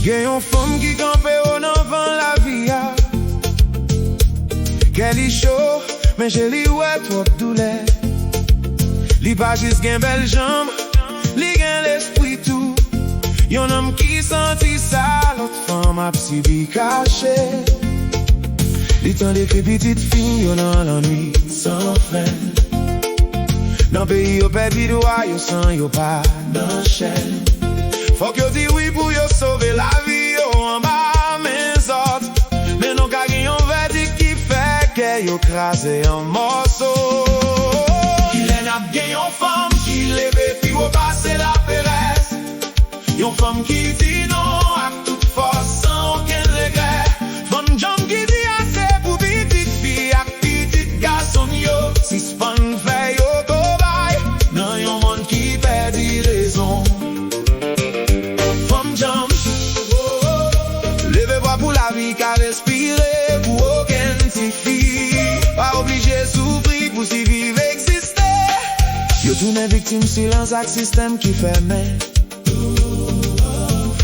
Yon Fanm qui kanpe yon fan la vie. Qu'elle est chaud, mais je li ouais twòp doulè. Li pas juste gen belle jambe, li gen lespri tout. Yon homme qui santi ça, l'autre femme a sibi kache. Li tande que pitit fille yon lannwit sans fren. Nan peyi yo pèdi droit, yo san yo pas nan chèn. Faut que di oui pour yo sove la vie yo anba mes autres. Mais non ka gen yon vèdik qui fait que yo kraze en mòso. Il a gen yon Fanm qui leve puis au pase laperèz. Yon Fanm qui dit non à toute force sans aucun regret. Fanm Djanm qui dit assez pour pitit fille ak pitit garçon yo. Si Fanm fait yo go bye, nan yon monde qui pèdi raison. Pour la vie qu'à respirer, pour okenn pas obligé souffrir pour si vivre exister. Yo tourne victime silence ak système qui ferme.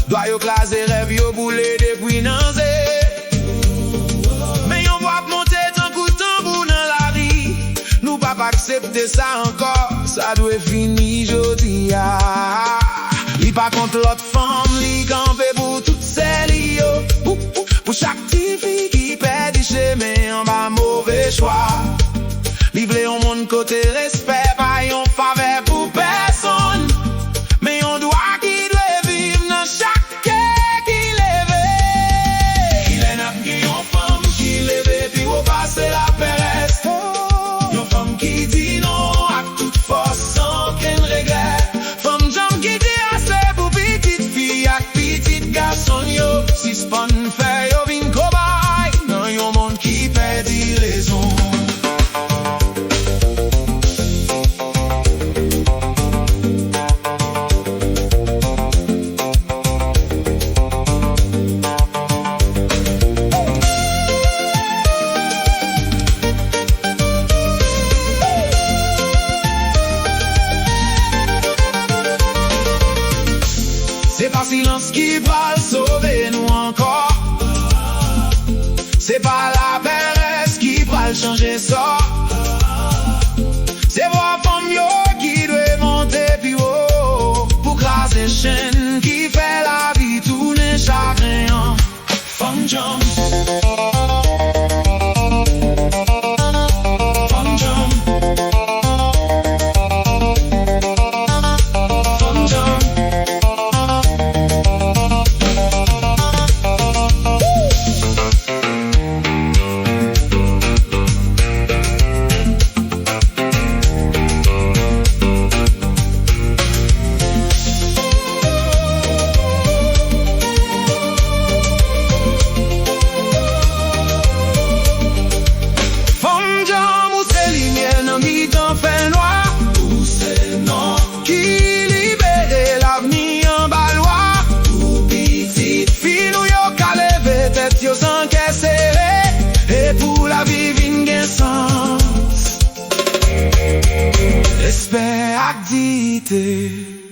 Doit yo kraze rêve yo boulè depuis nanzé. Mais yon voit monter tant coup tambour dans la vie. Nous pas accepter ça encore, ça doit finir jodi ya. Li pas contre l'autre femme, li kanpe pour toutes celles yo. Pour chaque petite fille qui pèdi chemin en bas mauvais choix. Livre yon monde côté respect, pas yon faveur pour personne. Mais yon droit qui doit vivre dans chaque cœur qui leve. Il est n'a gen yon Fanm qui leve puis au pase laperèz. Yon Fanm qui dit non à toute force sans aucun regret. Fanm Djanm qui dit assez pour petite fille ak pitit garçon yo. Si Fanm fait yo vin kobay nan yon monde qui pèdi raison. C'est pas silence qui va sauver nous encore. C'est pas laperèz qui va changer ça. C'est voir Fanm yo qui doit monter puis haut. Pour kraze chèn qui fait la vie tourner chagrin. Fanm Djanm. Yo sans serré et pour la vie vin gen sens. Respect ak dignité.